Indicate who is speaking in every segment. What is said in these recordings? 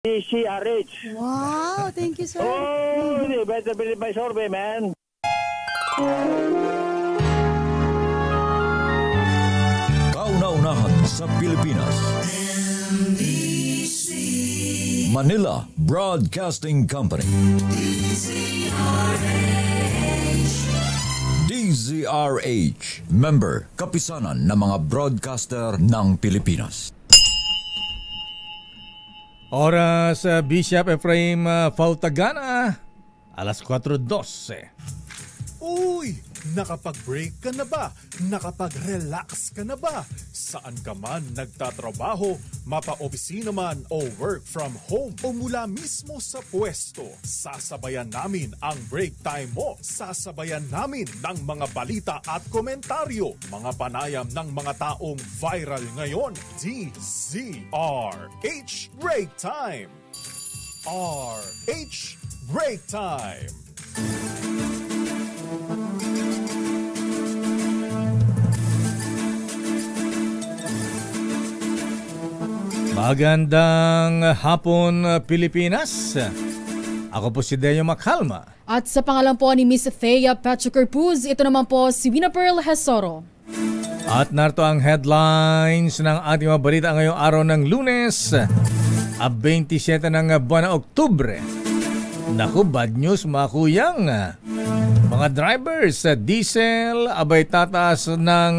Speaker 1: DCRH.
Speaker 2: Wow, thank you, sir.
Speaker 1: Oh, you better believe my survey, man.
Speaker 3: Kauna-unahan sa Pilipinas. NBC Manila Broadcasting Company. DZRH. Member, kapisanan ng mga broadcaster ng Pilipinas.
Speaker 4: Oras Bishop Ephraim Fautagana, alas 4:12.
Speaker 5: Uy! Nakapag-break ka na ba? Nakapag-relax ka na ba? Saan ka man nagtatrabaho, mapa-opisina man o work from home o mula mismo sa pwesto, sasabayan namin ang break time mo. Sasabayan namin ng mga balita at komentaryo, mga panayam ng mga taong viral ngayon. DZRH Break Time! RH Break Time!
Speaker 4: Magandang hapon, Pilipinas. Ako po si Deo Macalma.
Speaker 2: At sa pangalan po ni Miss Thea Pachukerpuz, ito naman po si Wina Pearl Hesoro.
Speaker 4: At narito ang headlines ng ating mga balita ngayong araw ng Lunes, 27 ng buwan ng Oktubre. Naku, bad news mga kuyang. Mga drivers sa diesel abay tataas ng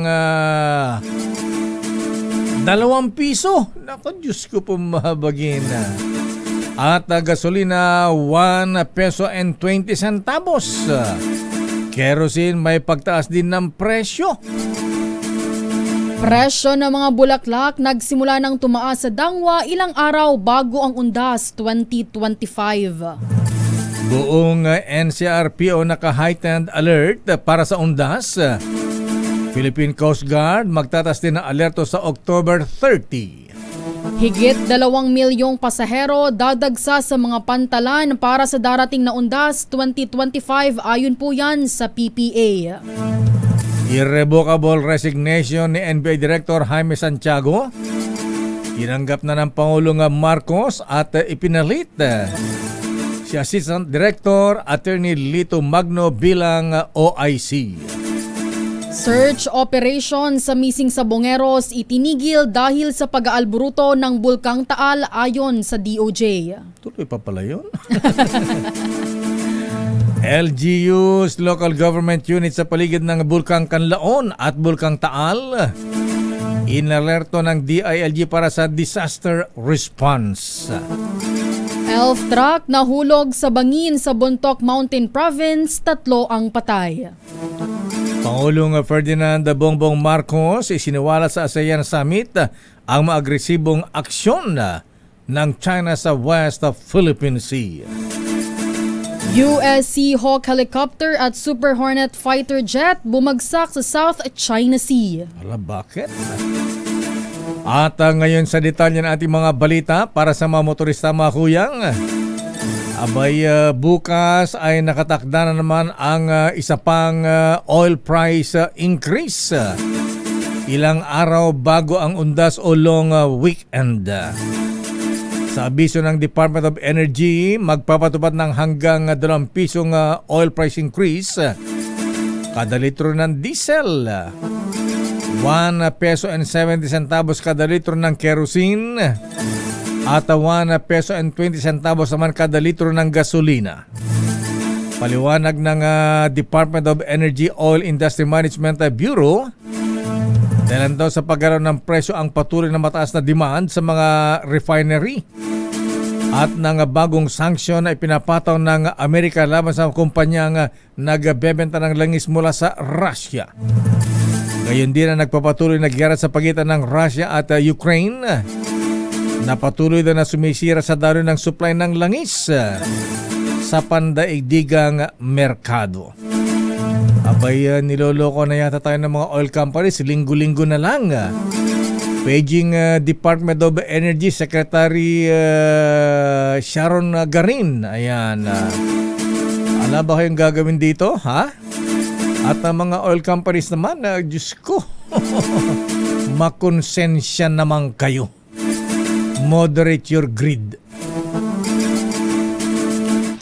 Speaker 4: 2 piso. Naku, Diyos ko po mahabagin. At gasolina, 1 peso and 20 centavos. Kerosene may pagtaas din ng presyo.
Speaker 2: Presyo ng mga bulaklak nagsimula ng tumaas sa Dangwa ilang araw bago ang Undas 2025.
Speaker 4: Buong NCRPO naka-heightened alert para sa Undas. Philippine Coast Guard magtatas din ng alerto sa October 30.
Speaker 2: Higit 2 milyong pasahero dadagsa sa mga pantalan para sa darating na Undas 2025 ayon po yan sa PPA.
Speaker 4: Irrevocable resignation ni NBI Director Jaime Santiago. Tinanggap na ng Pangulong Marcos at ipinalit si Assistant Director Attorney Lito Magno bilang OIC.
Speaker 2: Search operation sa missing Sabongeros itinigil dahil sa pag-aalburuto ng Bulkang Taal ayon sa DOJ.
Speaker 4: Tuloy pa pala yun. LGUs, local government units sa paligid ng Bulkang Kanlaon at Bulkang Taal, inalerto ng DILG para sa disaster response.
Speaker 2: Elf truck nahulog sa bangin sa Bontoc Mountain Province, 3 ang patay.
Speaker 4: Pangulong Ferdinand Bongbong Marcos isiniwala sa ASEAN Summit ang maagresibong aksyon ng China sa West Philippine Sea.
Speaker 2: US Seahawk helicopter at Super Hornet fighter jet bumagsak sa South China Sea.
Speaker 4: Ala, bakit? At ngayon sa detalye ng ating mga balita para sa mga motorista mga kuyang. Abay, bukas ay nakatakda na naman ang isa pang oil price increase. Ilang araw bago ang Undas o long weekend. Sa abiso ng Department of Energy, magpapatupad ng hanggang 2 pisong oil price increase kada litro ng diesel. 1 peso and 70 centavos kada litro ng kerosene. At 1 peso and 20 centavos naman kada litro ng gasolina. Paliwanag ng Department of Energy Oil Industry Management Bureau, dahil daw sa pagkaroon ng presyo ang patuloy na mataas na demand sa mga refinery at ng bagong sanksyon na ipinapataw ng Amerika laban sa kumpanyang nagbebenta ng langis mula sa Russia. Ngayon din na nagpapatuloy na giyera sa pagitan ng Russia at Ukraine, na patuloy na sumisira sa daloy ng supply ng langis sa pandaigdigang merkado. Abay, niloloko na yata tayo ng mga oil companies, linggo-linggo na lang. Beijing Department of Energy Secretary Sharon Garin. Ayan. Alam ba kayong gagawin dito, ha? At ang mga oil companies naman, Diyos ko, makonsensya naman kayo. Moderate your greed.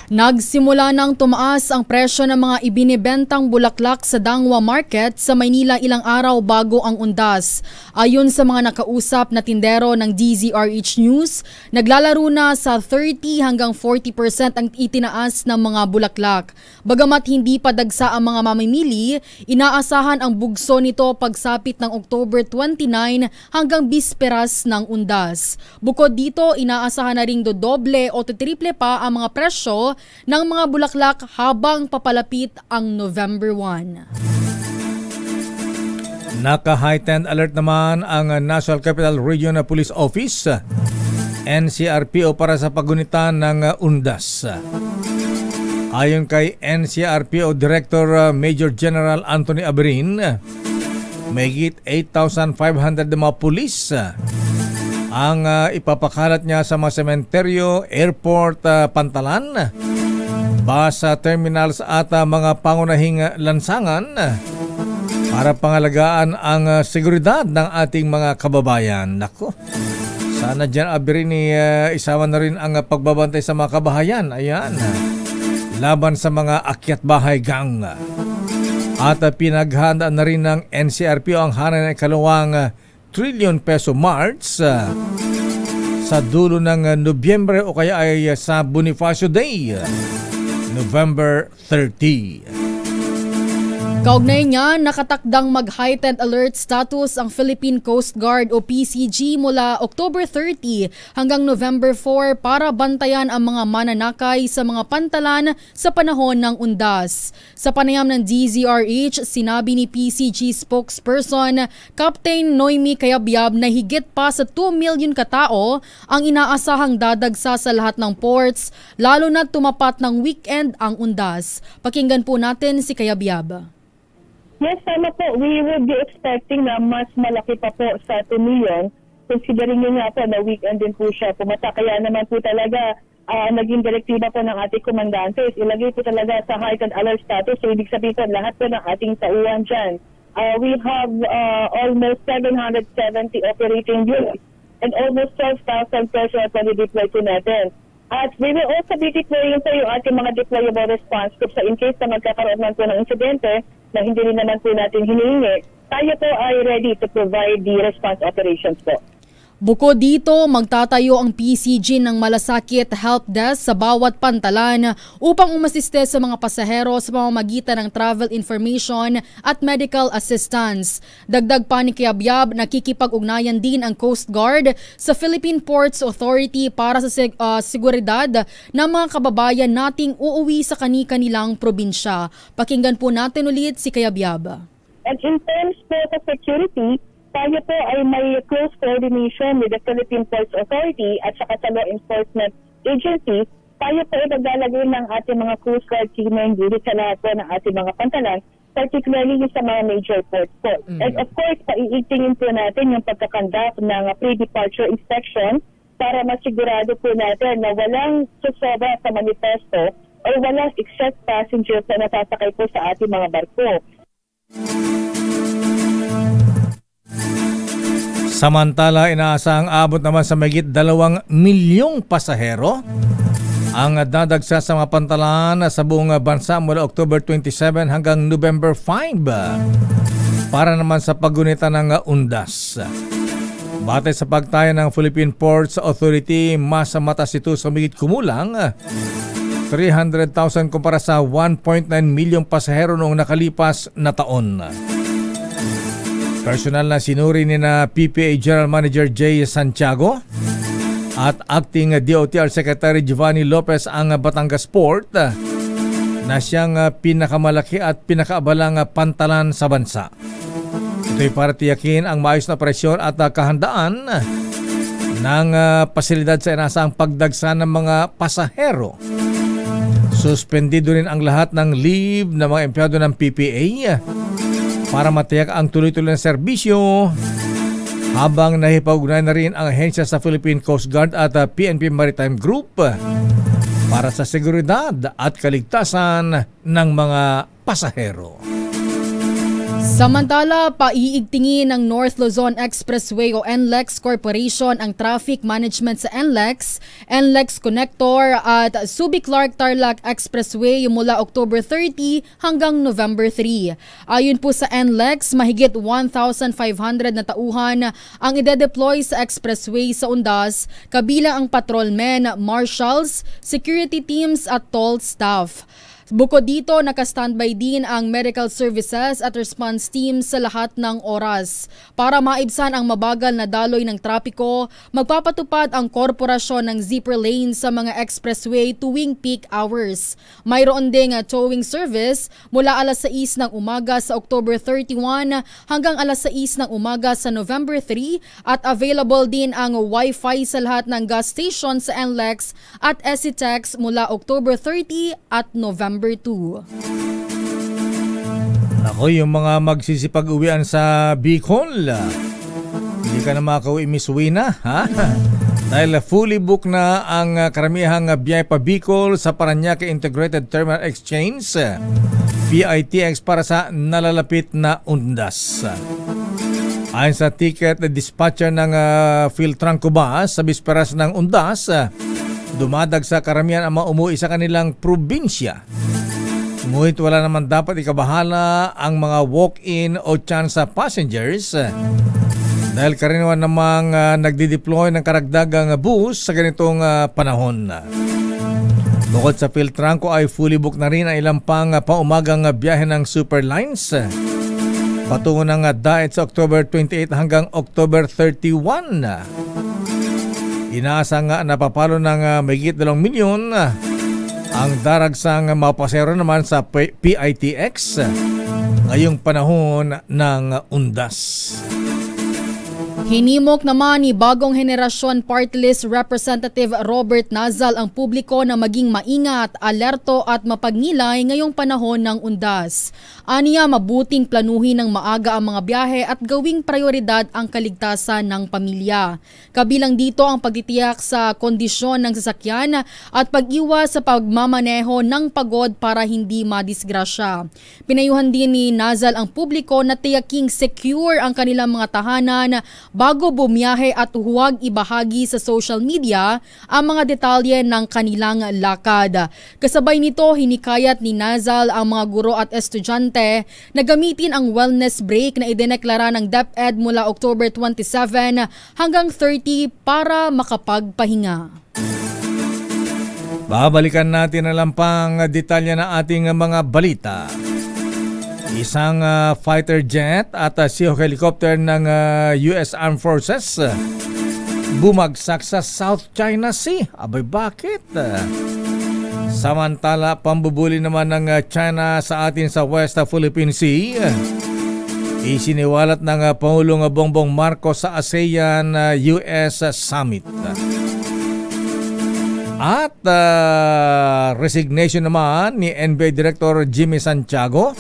Speaker 2: Nagsimula nang tumaas ang presyo ng mga ibinibentang bulaklak sa Dangwa Market sa Maynila ilang araw bago ang undas. Ayon sa mga nakausap na tindero ng DZRH News, naglalaro na sa 30 hanggang 40% ang itinaas ng mga bulaklak. Bagamat hindi pa dagsa ang mga mamimili, inaasahan ang bugso nito pagsapit ng October 29 hanggang bisperas ng undas. Bukod dito, inaasahan na ring dodoble o triple pa ang mga presyo ng mga bulaklak habang papalapit ang November 1.
Speaker 4: Naka-heightened alert naman ang National Capital Region Police Office, NCRPO, para sa pagunitan ng undas. Ayon kay NCRPO Director Major General Anthony Aberin, mahigit 8,500 na mga pulis ang ipapakalat niya sa mga sementeryo, airport, pantalan, bus terminals at mga pangunahing lansangan para pangalagaan ang seguridad ng ating mga kababayan. Nako, sana dyan, Aberin, isama na rin ang pagbabantay sa mga kabahayan. Ayan, laban sa mga akyat bahay gang. At pinaghandaan na rin ng NCRPO ang hanay ng ikalawang trillion peso march sa dulo ng Nobyembre o kaya ay sa Bonifacio Day, November 30.
Speaker 2: Kaugnay niya, nakatakdang mag-heightened alert status ang Philippine Coast Guard o PCG mula October 30 hanggang November 4 para bantayan ang mga mananakay sa mga pantalan sa panahon ng undas. Sa panayam ng DZRH, sinabi ni PCG spokesperson Captain Noemi Cayabyab na higit pa sa 2 million katao ang inaasahang dadagsa sa lahat ng ports, lalo na tumapat ng weekend ang undas. Pakinggan po natin si Cayabyab.
Speaker 6: Yes, tama po. We would be expecting na mas malaki pa po sa 2 million. Considering nyo nga po na weekend din po siya pumata. Kaya naman po talaga naging direktiba po ng ating komandante is ilagay po talaga sa heightened alert status. So ibig sabihin po lahat po ng ating tauhan dyan. We have almost 770 operating units and almost 12,000 personnel na deploy po natin. At we will also be deploying po yung ating mga deployable response groups in case na magkakaroon man po ng insidente na hindi rin naman po natin hinihingi. Tayo po ay ready to provide the response operations po.
Speaker 2: Bukod dito, magtatayo ang PCG ng malasakit help desk sa bawat pantalan upang umasiste sa mga pasahero sa pamamagitan ng travel information at medical assistance. Dagdag pa ni Cayabyab, nakikipag-ugnayan din ang Coast Guard sa Philippine Ports Authority para sa seguridad ng mga kababayan nating uuwi sa kani-kanilang probinsya. Pakinggan po natin ulit si Cayabyab.
Speaker 6: And in terms po sa security, tayo po ay may close coordination with the Philippine Ports Authority at saka sa law enforcement agencies. Tayo po ay maglalagay ng ating mga Coast Guard team na hindi sa lahat po ng ating mga pantalan, particularly sa mga major ports po. And of course, paiitingin po natin yung pagkakandak ng pre-departure inspection para masigurado po natin na walang susobra sa manifesto o walang excess passengers na nasasakay po sa ating mga barko.
Speaker 4: Samantala, inaasahang abot naman sa mahigit 2 milyong pasahero ang dadagsa sa mga pantalan sa buong bansa mula October 27 hanggang November 5 para naman sa paggunita ng undas. Batay sa pagtaya ng Philippine Ports Authority, mas mataas ito sa mahigit kumulang 300,000 kumpara sa 1.9 milyong pasahero noong nakalipas na taon. Personal na sinuri ni na PPA General Manager Jay Santiago at Acting DOTR Secretary Giovanni Lopez ang Batangas Port na siyang pinakamalaki at pinakaabalang pantalan sa bansa. Ito'y para tiyakin ang maayos na operasyon at kahandaan ng pasilidad sa inaasahang pagdagsa ng mga pasahero. Suspendido rin ang lahat ng leave ng mga empleyado ng PPA para matiyak ang tuloy-tuloy na serbisyo habang nahipag-ugnayan na rin ang ahensya sa Philippine Coast Guard at PNP Maritime Group para sa seguridad at kaligtasan ng mga pasahero.
Speaker 2: Samantala, paiigtingin ng North Luzon Expressway o NLEX Corporation ang traffic management sa NLEX, NLEX Connector at Subic-Clark Tarlac Expressway mula October 30 hanggang November 3. Ayon po sa NLEX, mahigit 1,500 na tauhan ang ide-deploy sa expressway sa Undas, kabilang ang patrolmen, marshals, security teams at toll staff. Bukod dito, naka-standby din ang medical services at response teams sa lahat ng oras. Para maibsan ang mabagal na daloy ng trapiko, magpapatupad ang korporasyon ng zipper lane sa mga expressway tuwing peak hours. Mayroon ding towing service mula alas 6 ng umaga sa October 31 hanggang alas 6 ng umaga sa November 3 at available din ang Wi-Fi sa lahat ng gas station sa NLEX at SCTEX mula October 30 at November 2.
Speaker 4: Ako, yung mga magsisipag-uwian sa Bicol, hindi ka na makauwi, Miss Wina, ha? Dahil fully book na ang karamihang biyahe pa Bicol sa Parañaque Integrated Terminal Exchange, PITX, para sa nalalapit na Undas. Ayon sa ticket dispatcher ng Philtranco Bus sa bisperas ng Undas, dumadag sa karamihan ang mga umuwi sa kanilang probinsya. Ngunit wala naman dapat ikabahala ang mga walk-in o chance passengers dahil karaniwan namang nagdi-deploy ng karagdagang bus sa ganitong panahon. Bukod sa Philtranco ay fully book na rin ang ilang pang paumagang biyahe ng Superlines patungo ng Daet sa October 28 hanggang October 31. Inaasa nga napapalo ng mahigit 2 milyon ang daragsang mapasero naman sa PITX ngayong panahon ng Undas.
Speaker 2: Hinimok naman ni Bagong Henerasyon Party List Representative Robert Nazal ang publiko na maging maingat, alerto at mapagnilay ngayong panahon ng Undas. Aniya, mabuting planuhin ng maaga ang mga biyahe at gawing prioridad ang kaligtasan ng pamilya. Kabilang dito ang pagtitiyak sa kondisyon ng sasakyan at pag-iwas sa pagmamaneho ng pagod para hindi madisgrasya. Pinayuhan din ni Nazal ang publiko na tiyaking secure ang kanilang mga tahanan bago bumiyahe at huwag ibahagi sa social media ang mga detalye ng kanilang lakad. Kasabay nito, hinikayat ni Nazal ang mga guro at estudyante na gamitin ang wellness break na idineklara ng DepEd mula October 27 hanggang 30 para makapagpahinga.
Speaker 4: Babalikan natin na lang pang detalye ng ating mga balita. Isang fighter jet at Sea helicopter ng US Armed Forces bumagsak sa South China Sea. Abay, bakit? Samantala, pambubuli naman ng China sa atin sa West Philippine Sea. Isiniwalat ng Pangulong Bongbong Marcos sa ASEAN-US Summit. At resignation naman ni NBA Director Jimmy Santiago.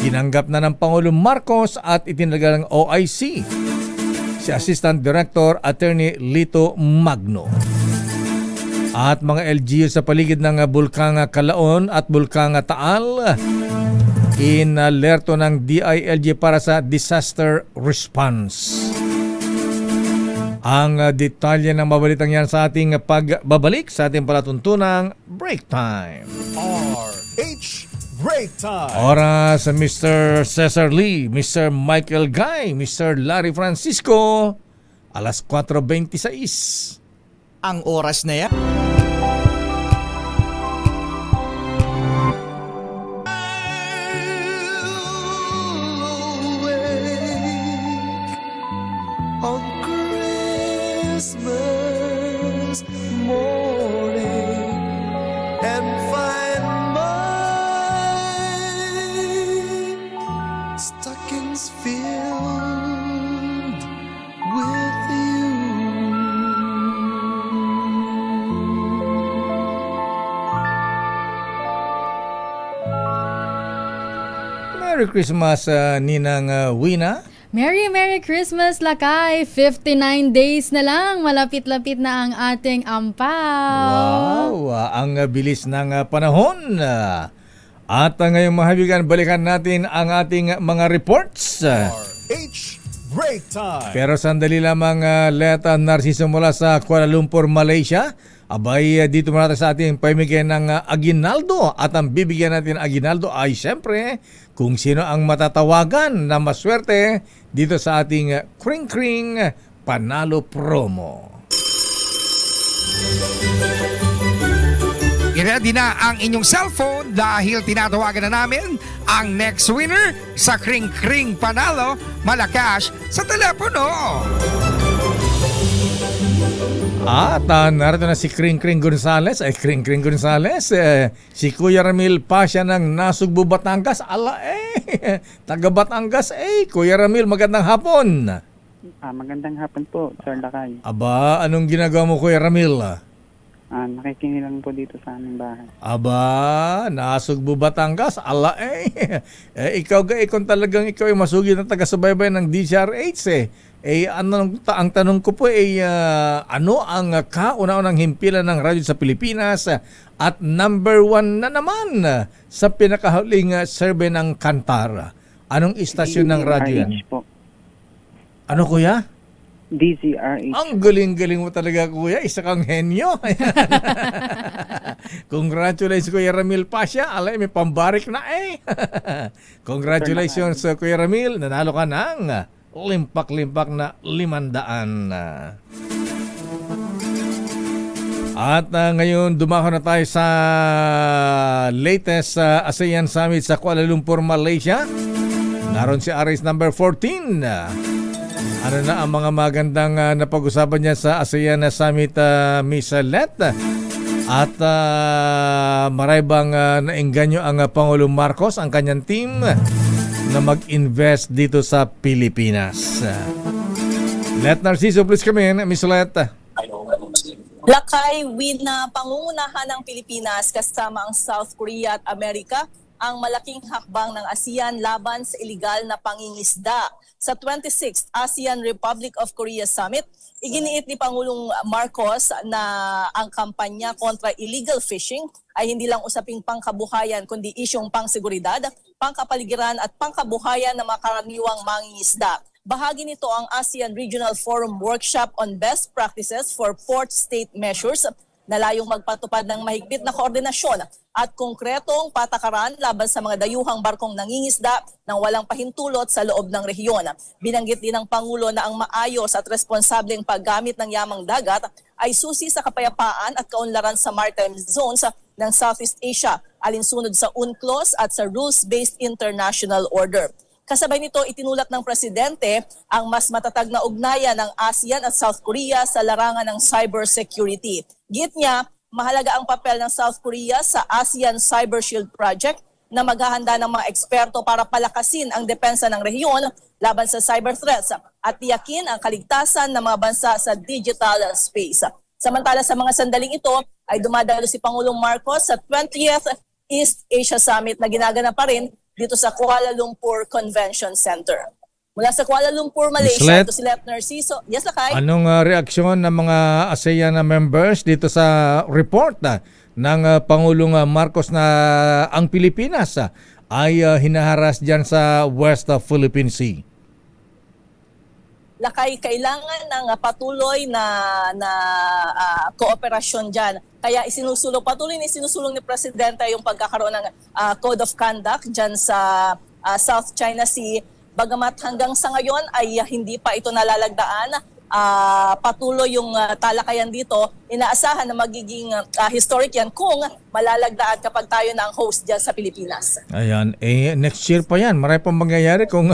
Speaker 4: Tinanggap na ng Pangulong Marcos at itinalaga ng OIC si Assistant Director Attorney Lito Magno. At mga LGU sa paligid ng Bulkang Kalaon at Bulkang Taal inalerto ng DILG para sa disaster response. Ang detalye ng mabalitang yan sa ating pagbabalik sa ating palatuntunang Break Time.
Speaker 5: RH Break Time.
Speaker 4: Oras Mr. Cesar Lee, Mr. Michael Guy, Mr. Larry Francisco, alas 4:26.
Speaker 7: Ang oras na yan.
Speaker 8: On Christmas morning and find stockings filled with you.
Speaker 4: Merry Christmas, Ninang Wina.
Speaker 2: Merry Christmas, Lakay! 59 days na lang. Malapit-lapit na ang ating ampaw.
Speaker 4: Wow! Ang bilis ng panahon. At ngayong mga kaibigan, balikan natin ang ating mga reports.
Speaker 5: RH Break Time.
Speaker 4: Pero sandali lamang, Leta Narciso mula sa Kuala Lumpur, Malaysia. Abay, dito muna tayo sa ating pamimigay ng aginaldo. At ang bibigyan natin aginaldo ay siyempre kung sino ang matatawagan na maswerte dito sa ating Kring Kring Panalo Promo.
Speaker 9: I-ready na ang inyong cellphone dahil tinatawagan na namin ang next winner sa Kring Kring Panalo Malacash sa telepono.
Speaker 4: At narito na si Kring Kring Gonzales. Kring Kring Gonzales, si Kuya Ramil Pasya ng Nasugbu, Batangas. Taga Batangas. Kuya Ramil, magandang hapon.
Speaker 10: Magandang hapon po, Sir Lakay.
Speaker 4: Aba, anong ginagawa mo, Kuya Ramil?
Speaker 10: Nakikinig lang po dito sa aming bahay.
Speaker 4: Aba, Nasugbu, Batangas. Ikaw kung talagang ikaw ay masugid na taga-subaybay ng DZRH ang tanong ko po ano ang kauna-unang himpilan ng radyo sa Pilipinas at number 1 na naman sa pinakahuling survey ng Kantar? Anong istasyon ng radyo yan?
Speaker 10: Po.
Speaker 4: Ano, kuya?
Speaker 10: DZRH.
Speaker 4: Ang galing-galing mo talaga, kuya. Isa kang henyo. Congratulations, Kuya Ramil Pasya. Alay, may pambarik na Congratulations, Kuya Ramil. Nanalo ka ng limpak-limpak na 500. At ngayon, dumako na tayo sa latest ASEAN Summit sa Kuala Lumpur, Malaysia. Naroon si Aris number 14. Ano na ang mga magandang napag-usapan niya sa ASEAN Summit, Miss Let? At maray bang naengganyo ang Pangulong Marcos, ang kanyang team, na mag-invest dito sa Pilipinas? Let Narciso, please come in, Miss Let.
Speaker 11: Lakay, pangungunahan ng Pilipinas kasama ang South Korea at Amerika ang malaking hakbang ng ASEAN laban sa iligal na pangingisda. Sa 26th ASEAN Republic of Korea Summit, iginiit ni Pangulong Marcos na ang kampanya kontra illegal fishing ay hindi lang usaping pangkabuhayan kundi isyong pangseguridad, pangkapaligiran at pangkabuhayan ng mga karaniwang mangingisda. Bahagi nito ang ASEAN Regional Forum Workshop on Best Practices for Port State Measures na layong magpatupad ng mahigpit na koordinasyon at konkretong patakaran laban sa mga dayuhang barkong nangingisda ng walang pahintulot sa loob ng rehiyon. Binanggit din ng Pangulo na ang maayos at responsableng paggamit ng yamang dagat ay susi sa kapayapaan at kaunlaran sa maritime zones ng Southeast Asia, alinsunod sa UNCLOS at sa rules-based international order. Kasabay nito, itinulak ng Presidente ang mas matatag na ugnayan ng ASEAN at South Korea sa larangan ng cybersecurity. Git niya, mahalaga ang papel ng South Korea sa ASEAN Cyber Shield Project na maghahanda ng mga eksperto para palakasin ang depensa ng rehiyon laban sa cyber threats at tiyakin ang kaligtasan ng mga bansa sa digital space. Samantala sa mga sandaling ito ay dumadalo si Pangulong Marcos sa 20th East Asia Summit na ginagana pa rin dito sa Kuala Lumpur Convention Center. Mula sa Kuala Lumpur, Malaysia, ito si Let Narciso. Yes, Lakay?
Speaker 4: Anong reaksyon ng mga ASEAN members dito sa report ng Pangulong Marcos na ang Pilipinas ay hinaharas dyan sa West Philippine Sea?
Speaker 11: Lakay, kailangan ng patuloy na kooperasyon dyan. Kaya patuloy na isinusulong ni Presidente yung pagkakaroon ng Code of Conduct dyan sa South China Sea. Bagamat hanggang sa ngayon ay hindi pa ito nalalagdaan, patuloy yung talakayan dito. Inaasahan na magiging historic yan kung malalagdaan kapag tayo na ang host dyan sa Pilipinas.
Speaker 4: Ayan, next year pa yan. Marami pang mangyayari kung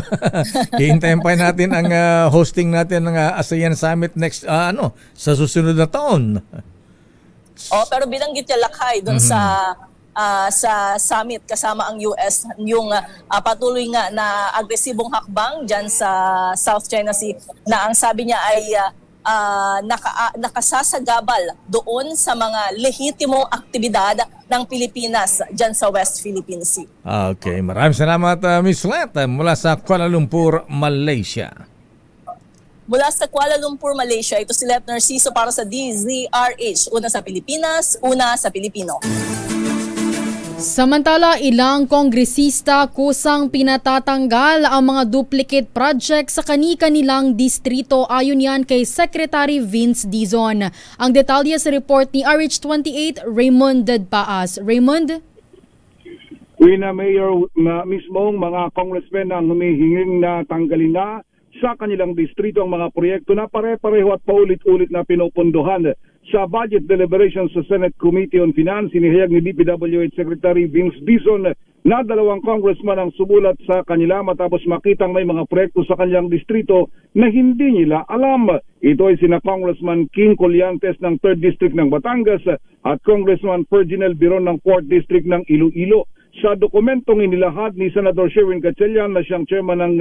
Speaker 4: hihintayin pa natin ang hosting natin ng ASEAN Summit next sa susunod na taon.
Speaker 11: Pero binanggit niya, Lakay, doon sa summit kasama ang US, yung patuloy nga na agresibong hakbang dyan sa South China Sea na ang sabi niya ay nakasasagabal doon sa mga lehitimong aktibidad ng Pilipinas dyan sa West Philippine Sea.
Speaker 4: Okay, maraming salamat Ms. Let mula sa Kuala Lumpur, Malaysia.
Speaker 11: Mula sa Kuala Lumpur, Malaysia, ito si Let Narciso para sa DZRH. Una sa Pilipinas, una sa Pilipino.
Speaker 2: Samantala, ilang kongresista kusang pinatatanggal ang mga duplicate project sa kani-kanilang distrito ayon yan kay Secretary Vince Dizon. Ang detalye sa report ni RH28 Raymond Dadpaas. Raymond?
Speaker 12: Wina Mayor na mismong mga congressmen ang humihinging na tanggalin na sa kanilang distrito ang mga proyekto na pare-pareho at paulit-ulit na pinupunduhan. Sa budget deliberations sa Senate Committee on Finance, inihayag ni DPWH Secretary Vince Dizon na 2 congressman ang sumulat sa kanila matapos makitang may mga proyekto sa kanilang distrito na hindi nila alam. Ito ay sina Congressman King Colliantes ng 3rd District ng Batangas at Congressman Ferginel Biron ng 4th District ng Iloilo. Sa dokumentong inilahad ni Senator Sherwin Gatchalian na siyang chairman ng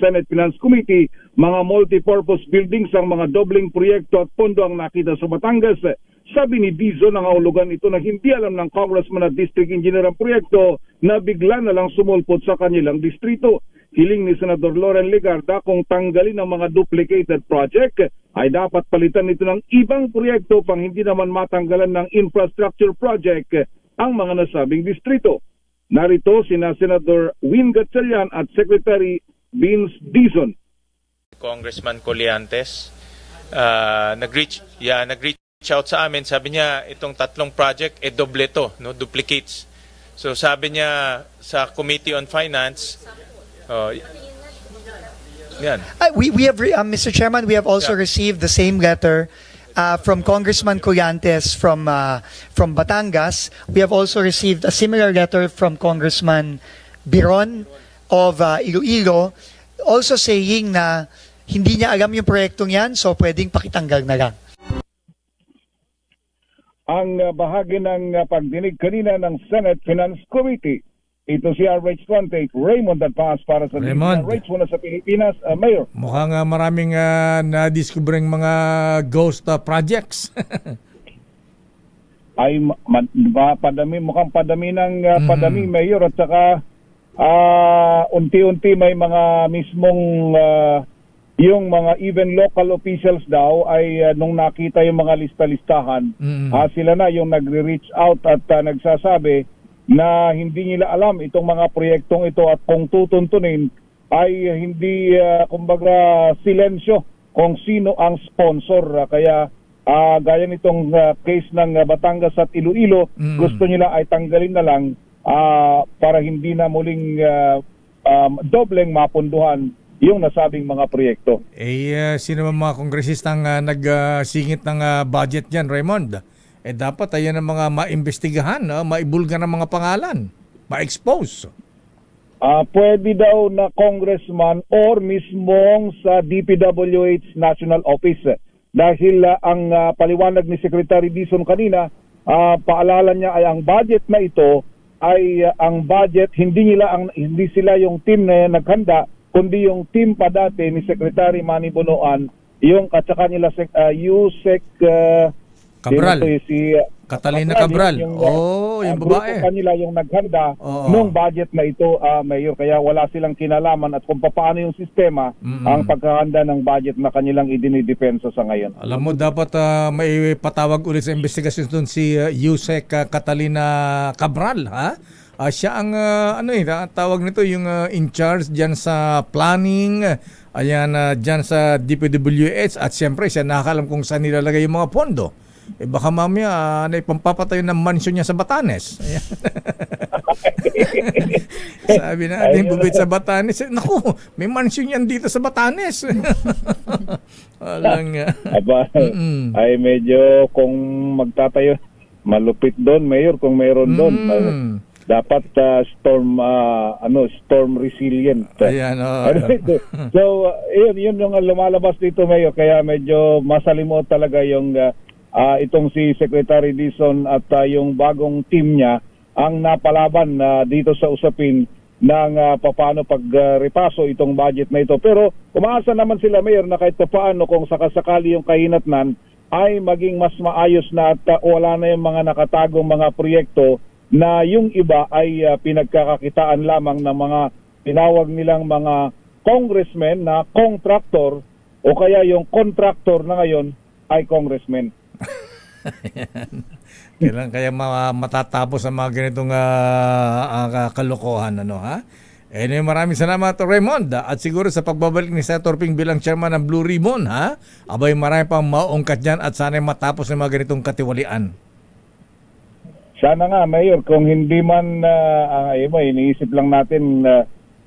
Speaker 12: Senate Finance Committee, mga multi-purpose buildings ang mga dobling proyekto at pondo ang nakita sa Batangas. Sabi ni Dizon ang ahulugan ito na hindi alam ng congressman at district engineer ang proyekto na bigla na lang sumulpot sa kanilang distrito. Hiling ni Senador Loren Legarda kung tanggalin ang mga duplicated project ay dapat palitan ito ng ibang proyekto pang hindi naman matanggalan ng infrastructure project ang mga nasabing distrito. Narito sina Senator Win Gatchalian at Secretary Vince Dizon.
Speaker 13: Congressman Colliantes nag-reach out sa amin. Sabi niya itong 3 project doble to, no, duplicates. So sabi niya sa Committee on Finance, yan.
Speaker 14: We have Mr. Chairman, we have also received the same letter from Congressman Colliantes from Batangas. We have also received a similar letter from Congressman Biron of Iloilo, also saying na hindi niya alam yung proyektong yan, so pwedeng pakitanggal na lang.
Speaker 12: Ang bahagi ng pagdinig kanina ng Senate Finance Committee. Ito si RH28 Raymond Dadpaas para sa RH muna sa Pilipinas. Mayor.
Speaker 4: Mukhang maraming na-discovering mga ghost projects.
Speaker 12: Ay mukhang padami ng padami, Mayor, at saka unti-unti may mga mismong yung mga even local officials daw ay nung nakita yung mga lista-listahan, sila na yung nagre-reach out at nagsasabi na hindi nila alam itong mga proyektong ito at kung tutuntunin ay hindi kumbaga silensyo kung sino ang sponsor. Kaya gaya nitong case ng Batangas at Iloilo, gusto nila ay tanggalin na lang para hindi na muling dobleng mapunduhan yung nasabing mga proyekto.
Speaker 4: Sino mga kongresistang nagsingit ng budget dyan, Raymond? Dapat ayan ang mga maimbestigahan, maibulgan ang mga pangalan, ma-expose.
Speaker 12: Pwede daw na congressman or mismong sa DPWH National Office. Dahil ang paliwanag ni Secretary Dizon kanina, paalala niya ay ang budget na ito ay ang budget, hindi sila yung team na naghanda, kundi yung team pa dati ni Secretary Manny Bonoan, yung katsaka nila Yusek
Speaker 4: Cabral. Si Catalina Cabral. Yung babae.
Speaker 12: Kanila yung naghanda nung budget na ito, Mayor. Kaya wala silang kinalaman at kung paano yung sistema ang pagkahanda ng budget na kanilang idinidepensa sa ngayon.
Speaker 4: Alam mo, dapat may patawag ulit sa investigasyon doon si Yusek Catalina Cabral. Siya ang tawag nito yung in charge diyan sa planning, diyan sa DPWH at siyempre siya nakakalam kung saan nilalagay yung mga pondo. Baka mamaya pampapatayo ng mansion niya sa Batanes. Sabi natin, bubit sa Batanes. Naku, may mansion yan dito sa Batanes. Walang
Speaker 12: ay medyo kung magtatayo, malupit doon, Mayor, kung mayroon doon. Dapat storm resilient.
Speaker 4: Ayan,
Speaker 12: So, yun yung lumalabas dito, Mayor. Kaya medyo masalimot talaga yung itong si Secretary Dizon at yung bagong team niya ang napalaban dito sa usapin ng paano pagrepaso itong budget na ito. Pero umaasa naman sila, Mayor, na kahit paano kung sakasakali yung kahinatnan ay maging mas maayos na at wala na yung mga nakatagong mga proyekto na yung iba ay pinagkakakitaan lamang ng mga tinawag nilang mga congressmen na contractor o kaya yung contractor na ngayon ay congressman.
Speaker 4: Kailan kaya matatapos ang mga ganitong kalokohan, ano ha? Anyway, maraming salamat Raymond at siguro sa pagbabalik ni Senator Ping bilang chairman ng Blue Ribbon, ha? Abay, marami pang maungkat dyan at sana matapos ng mga ganitong katiwalian.
Speaker 12: Sana nga, Mayor, kung hindi man, iniisip lang natin,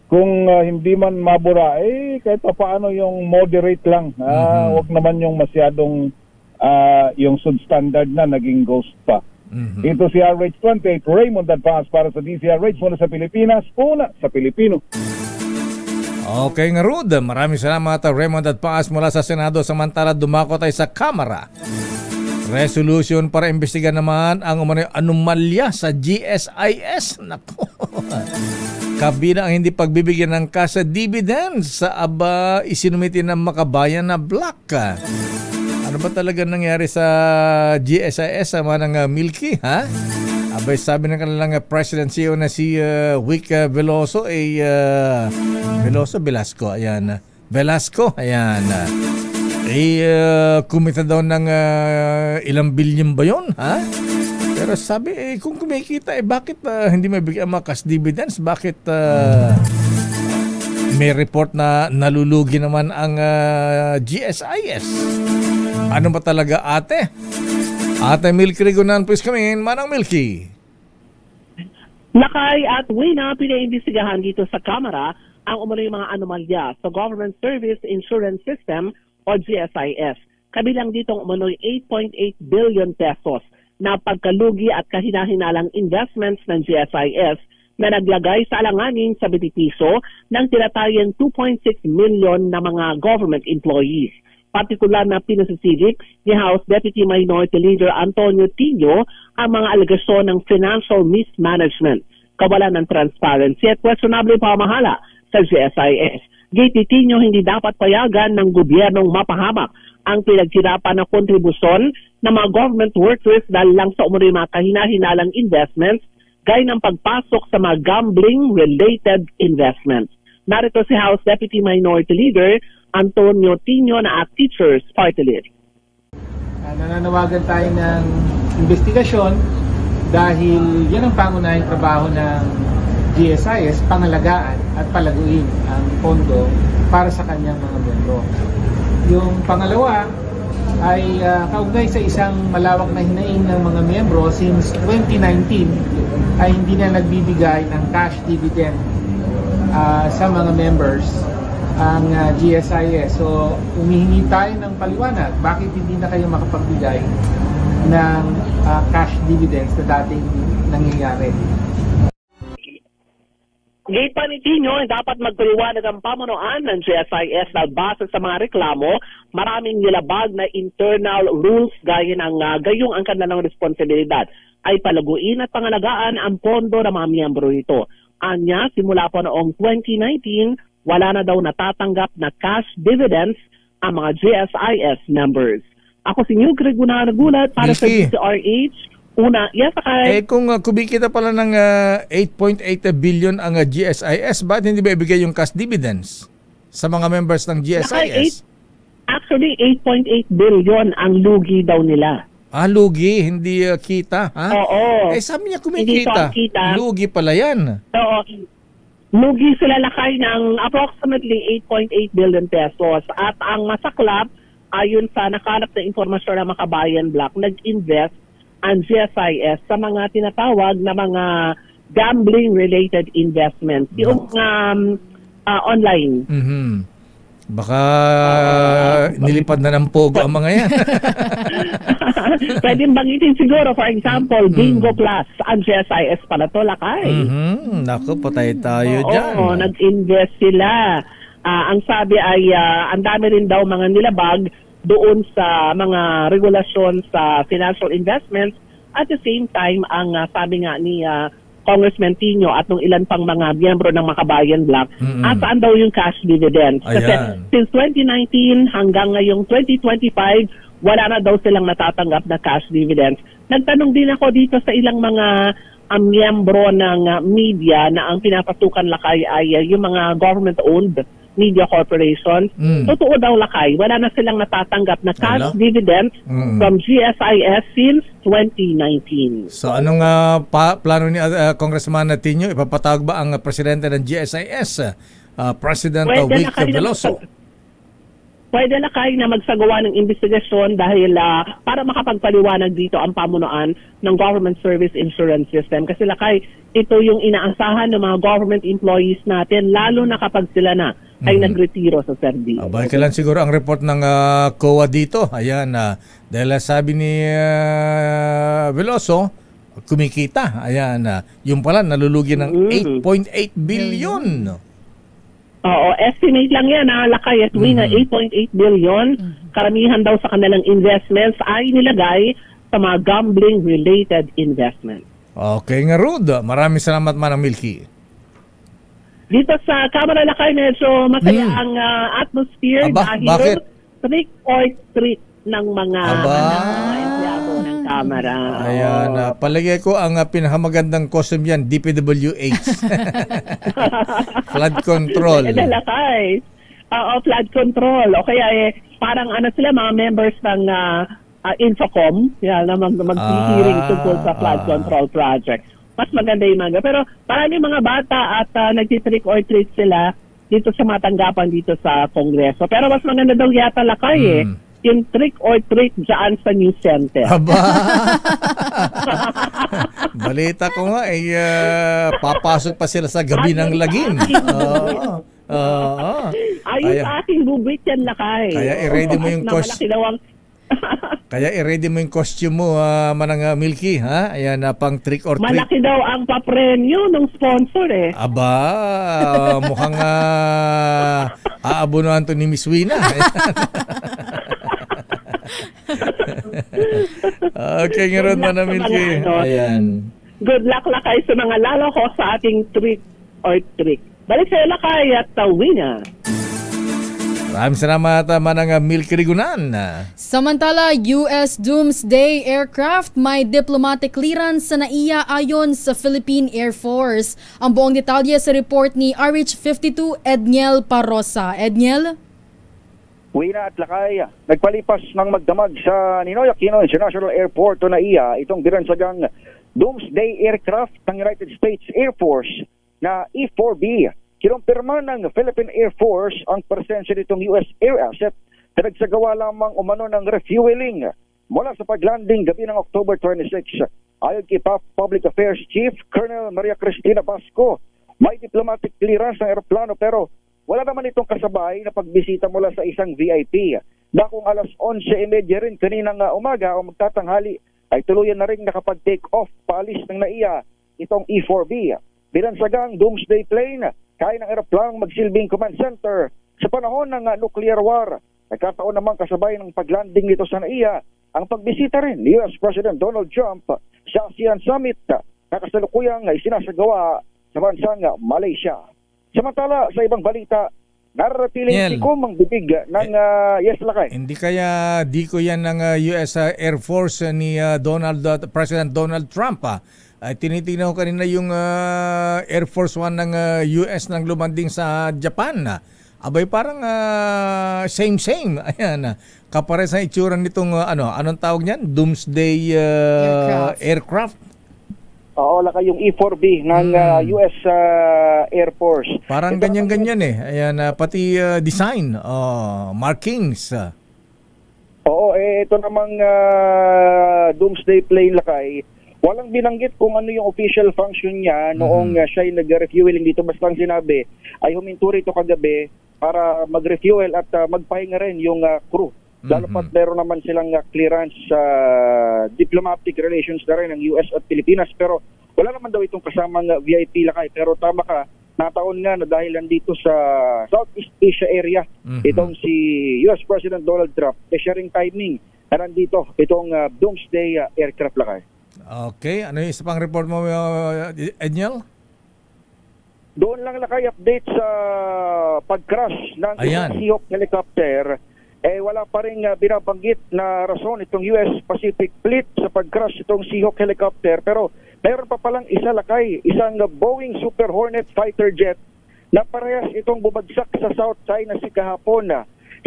Speaker 12: kung hindi man mabura, kahit pa paano yung moderate lang. Wag naman yung masyadong, yung substandard na naging ghost pa. Ito si RH28, Raymond Advance para sa DZRH, muna sa Pilipinas, una sa Pilipino.
Speaker 4: Okay nga, Rud. Maraming salamat Raymond Advance mula sa Senado. Samantala, dumako tayo sa Kamara. Resolution para imbestigan naman ang anomalya sa GSIS. Nako. Kabilang ang hindi pagbibigyan ng cash dividends sa isinumiti ng Makabayan na Black. Ano ba talaga nangyari sa GSIS sa mga ng Milky, ha? Abay, sabi ng kanilang President CEO na si Vic Velasco, Velasco, ayan. Velasco, ayan. Kumita daw ng ilang bilyon ba yun, ha? Pero sabi, kung kumikita, bakit hindi mabigyan ang mga cash dividends? Bakit may report na nalulugi naman ang GSIS? Ano ba talaga, ate? Ate Milky Regunan, please come in. Manang Milky.
Speaker 15: Lakay at Wina, pinaimbestigahan dito sa Kamara ang umano'y mga anomalya sa Government Service Insurance System o GSIS. Kabilang dito ang umano'y 8.8 billion pesos na pagkalugi at kahinahinalang investments ng GSIS na naglagay sa alanganin sa benepisyo ng tinatayang 2.6 million na mga government employees. Partikular na pinasisigit ni House Deputy Minority Leader Antonio Tino ang mga alegasyon ng financial mismanagement, kawalan ng transparency at questionable pamahala sa GSIS. Gate Tino, hindi dapat payagan ng gobyernong mapahamak ang pinagtirapan na kontribusyon ng mga government workers dahil lang sa umunoy mga kahinahinalang investments gaya ng pagpasok sa mga gambling-related investments. Narito si House Deputy Minority Leader Antonio Tino na at Teachers Party List.
Speaker 16: Nananawagan tayo ng investigasyon dahil yan ang pangunahing trabaho ng GSIS, pangalagaan at palaguin ang pondo para sa kanyang mga miyembro. Yung pangalawa ay kaugnay sa isang malawak na hinaing ng mga miyembro since 2019 ay hindi na nagbibigay ng cash dividend sa mga members ang GSIS. So, umihingi tayo ng paliwanag. Bakit hindi na kayo makapagbigay ng cash dividends na dating nangyayari?
Speaker 15: Gate pa ni Tino, dapat magpaliwanag ang pamunuan ng GSIS na base sa mga reklamo, maraming nilabag na internal rules gaya ng gayong ang kanilang responsibilidad ay palaguin at pangalagaan ang pondo ng mga miyembro nito. Anya, simula po noong 2019, wala na daw natatanggap na cash dividends ang mga GSIS members. Ako si New Greg Gunagulat para sa DZRH. Una, yes, okay.
Speaker 4: Kung kumikita pala ng 8.8 billion ang GSIS, bakit hindi ba ibigay yung cash dividends sa mga members ng GSIS?
Speaker 15: Actually, 8.8 billion ang lugi daw nila.
Speaker 4: Lugi, hindi kita, ha?
Speaker 15: Oo.
Speaker 4: Sabi niya kumikita. Lugi pala yan.
Speaker 15: Oo. Lugi sila lakay ng approximately 8.8 billion pesos. At ang masaklap, ayon sa nakalap na informasyon ng Makabayan Black, nag-invest ang GSIS sa mga tinatawag na mga gambling-related investments. Yung online.
Speaker 4: Baka nilipad na ng pogo ang mga yan.
Speaker 15: Pwede banggitin siguro, for example, Bingo Plus. Ang GSIS pala to, lakay.
Speaker 4: Naku, patay tayo dyan.
Speaker 15: Oo, nag-invest sila. Ang sabi ay, ang dami rin daw mga nilabag doon sa mga regulasyon sa financial investments. At the same time, ang sabi nga ni Congressman Tino at nung ilan pang mga miyembro ng Makabayan Black, saan daw yung cash dividends? Kasi since 2019 hanggang ngayong 2025, wala na daw silang natatanggap na cash dividends. Nagtanong din ako dito sa ilang mga miyembro ng media na ang pinapasukan lakay ay yung mga government-owned Media Corporation. Totoo daw lakay, wala na silang natatanggap na cash dividends from GSIS since 2019.
Speaker 4: So anong plano ni Congressman Tino? Ipapatawag ba ang presidente ng GSIS, President Vic Veloso?
Speaker 15: Pwede lakay na magsagawa ng investigasyon dahil para makapagpaliwanag dito ang pamunuan ng Government Service Insurance System. Kasi lakay, ito yung inaasahan ng mga government employees natin, lalo na kapag sila na ay nagretiro sa serbisyo.
Speaker 4: Abay, kailan siguro ang report ng COA dito? Ayan, dahil sabi ni Veloso, kumikita. Ayan, yung pala nalulugi ng 8.8 billion.
Speaker 15: Oo, estimate lang yan, lakay at Wina, 8.8 billion. Karamihan daw sa kanilang investments ay nilagay sa mga gambling-related investment.
Speaker 4: Okay nga, Rud. Maraming salamat, Manang Milky.
Speaker 15: Dito sa Kamara lakay, medyo masaya ang atmosphere dahil
Speaker 4: bakit?
Speaker 15: trick or treat ng mga empleyado ng Kamara.
Speaker 4: Ayan, palagay ko ang pinakamagandang costume yan, DPWH. Flood control.
Speaker 15: Lakay. Flood control. O kaya parang sila, mga members ng Infocom, na mag-hearing tungkol sa flood control project. Mas maganda yung mga. Pero maraming mga bata at nagtitrick or treat sila dito sa matanggapan dito sa Kongreso. Pero mas maganda daw yata lakay yung trick or treat dyan sa News Center.
Speaker 4: Aba! Balita ko nga, papasok pa sila sa gabi ng lagim.
Speaker 15: Ayun sa aking bubit yan lakay.
Speaker 4: Kaya i-ready mo yung Kaya i-ready mo yung costume mo, Manang Milky, ha? Ayan, pang trick or treat.
Speaker 15: Malaki daw ang papremyo ng sponsor
Speaker 4: Aba, mukhang aabunuhan to ni Miss Wina. Okay, nga rin, Manang Milky. Ayan.
Speaker 15: Good luck lakay sa mga lalako sa ating trick or treat. Balik sa lakay at Wina.
Speaker 4: Maraming salamat, Manang Milky Rigunan.
Speaker 2: Samantala, US Doomsday Aircraft may diplomatic clearance sa NAIA ayon sa Philippine Air Force. Ang buong detalye sa report ni RH52 Edniel Parrosa. Edniel?
Speaker 17: Wina at lakay, nagpalipas ng magdamag sa Ninoy Aquino International Airport o NAIA itong binansagang Doomsday Aircraft ng United States Air Force na E-4B. Kinumpirma ng Philippine Air Force ang presensya nitong US air asset na nagsagawa lamang umano ng refueling mula sa paglanding gabi ng October 26. Ayon kay Public Affairs Chief Colonel Maria Cristina Basco, may diplomatic clearance ng aeroplano pero wala naman itong kasabay na pagbisita mula sa isang VIP. Na kung alas 11:30 rin kaninang umaga o magtatanghali ay tuluyan na rin nakapag-take off paalis ng NAIA itong E-4B. Binansagang Doomsday plane, kaya ng aeroplanong magsilbing command center sa panahon ng nuclear war. Nagkataon naman kasabay ng paglanding nito sa NAIA ang pagbisita rin ni US President Donald Trump sa ASEAN Summit na kasalukuyang isinasagawa sa bansang Malaysia. Samantala, sa ibang balita, naratiling tikom ang bibig ng yes lakay.
Speaker 4: Hindi kaya di ko yan ng US Air Force ni President Donald Trump ay tinitingnan ko kanina yung Air Force One ng US nang lumanding sa Japan. Abay parang same. Ayan. Kapare sa itsura nitong anong tawag niyan? Doomsday aircraft.
Speaker 17: Oo, laka yung E-4B ng US Air Force.
Speaker 4: Parang ganyan-ganyan Ayan, pati design, markings.
Speaker 17: Oo, ito namang Doomsday plane lakay. Walang binanggit kung ano yung official function niya noong siya yung nag-refueling dito. Basta ang sinabi ay huminto rito kagabi para mag-refuel at magpahinga rin yung crew. Lalo pat meron naman silang clearance sa diplomatic relations na rin ng US at Pilipinas. Pero wala naman daw itong kasamang VIP lakay. Pero tama ka, nataon nga na dahil nandito sa Southeast Asia area, itong si US President Donald Trump, sharing timing na nandito itong Doomsday aircraft lakay.
Speaker 4: Okay, ano yung isa pang report mo, Edniel?
Speaker 17: Doon lang lakay update sa pag-crash ng isang Seahawk helicopter. Wala pa rin binabanggit na rason itong US Pacific Fleet sa pag-crash itong Seahawk helicopter. Pero meron pa palang isa lakay, isang Boeing Super Hornet fighter jet na parehas itong bumagsak sa South China Sea kahapon.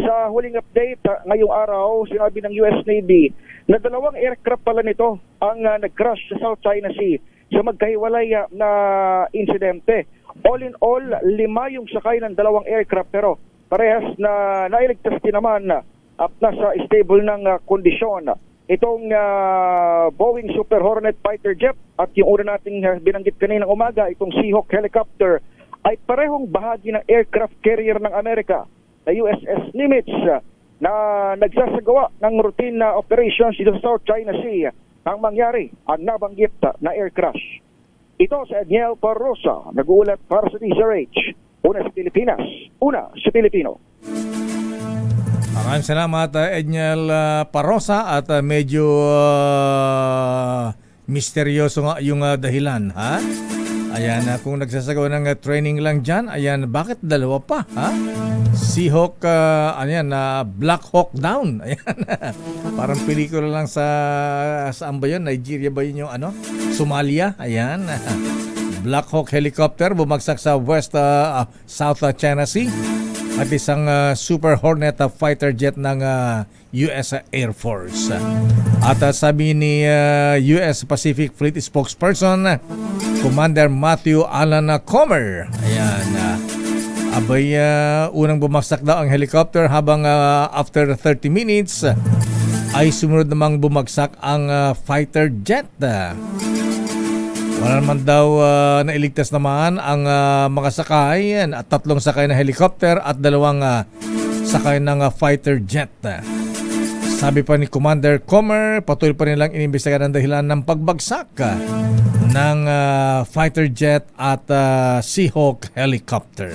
Speaker 17: Sa huling update ngayong araw, sinabi ng US Navy na 2 aircraft pala nito ang nag-crash sa South China Sea sa magkahiwalay na insidente. All in all, 5 yung sakay ng 2 aircraft pero parehas na nailigtas din naman at nasa stable ng kondisyon. Itong Boeing Super Hornet fighter jet at yung una nating binanggit kaninang umaga, itong Seahawk helicopter ay parehong bahagi ng aircraft carrier ng Amerika na USS Nimitz na nagsasagawa ng routine na operations dito sa South China Sea ang mangyari ang nabanggit na air crash. Ito sa Edniel Parrosa, nag-uulat para sa DZRH. Una sa Pilipinas, una sa Pilipino.
Speaker 4: Maraming salamat Edniel Parrosa at medyo misteryoso nga yung dahilan, ha? Ayan, kung nagsasagawa ng training lang dyan, ayan, bakit 2 pa, ha? Seahawk, Black Hawk Down. Ayan, parang pelikula lang saan ba yun? Nigeria ba yun yung Somalia? Ayan, Black Hawk helicopter bumagsak sa South China Sea at isang Super Hornet fighter jet ng US Air Force. At sabi ni US Pacific Fleet spokesperson Commander Matthew Alan Comer, ayan, unang bumagsak daw ang helicopter habang after 30 minutes ay sumunod namang bumagsak ang fighter jet. Wala naman daw nailigtas naman ang mga sakay at 3 sakay na helicopter at 2 sakay ng fighter jet. Sabi pa ni Commander Comer, patuloy pa nilang inimbestigahan ang dahilan ng pagbagsak ng fighter jet at Seahawk helicopter.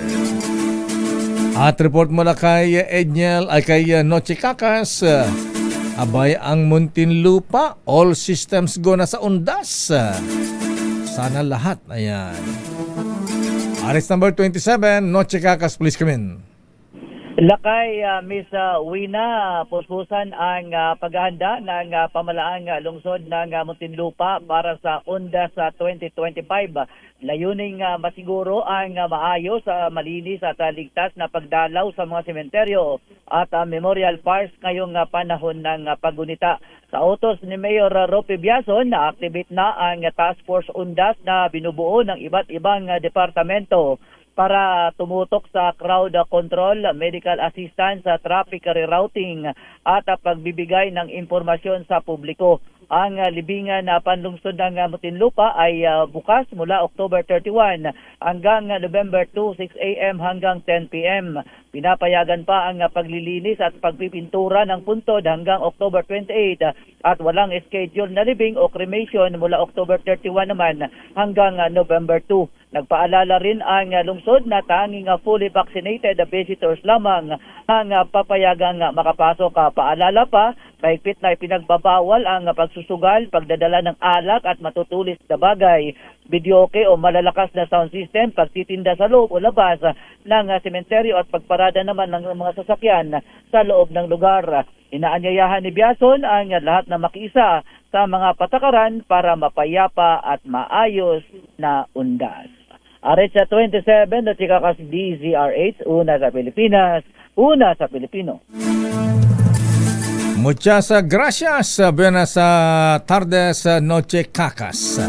Speaker 4: At report mula kay Edniel ay kay Noche Cacas, abay ang Muntinlupa, all systems go na sa undas. Sana lahat, ayan. Arrest number 27, Noche Cacas, please come in.
Speaker 1: Lakay, Miss Wina, puspusan ang paghahanda ng pamalaang lungsod ng Muntinlupa para sa UNDAS 2025. Layuning masiguro ang maayos, malinis at ligtas na pagdalaw sa mga sementeryo at memorial parks ngayong panahon ng pagunita. Sa utos ni Mayor Rope Biason, na-activate na ang Task Force UNDAS na binubuo ng iba't ibang departamento para tumutok sa crowd control, medical assistance, traffic rerouting at pagbibigay ng impormasyon sa publiko. Ang libingan na panlungsod ng Muntinlupa ay bukas mula October 31 hanggang November 2, 6 a.m. hanggang 10 p.m. Pinapayagan pa ang paglilinis at pagpipintura ng puntod hanggang October 28 at walang schedule na libing o cremation mula October 31 naman hanggang November 2. Nagpaalala rin ang lungsod na tanging fully vaccinated visitors lamang ang papayagang makapasok. Paalala pa, mahigpit na ipinagbabawal ang pagsusugal, pagdadala ng alak at matutulis na bagay, videoke o malalakas na sound system, pagtitinda sa loob o labas ng sementeryo at pagparada naman ng mga sasakyan sa loob ng lugar. Inaanyayahan ni Biason ang lahat na makiisa sa mga patakaran para mapayapa at maayos na undas. Arit sa 27, na Chikakas DZRH, una sa Pilipinas, una sa Pilipino.
Speaker 4: Muchas gracias, buenas tardes, Noche Cacas.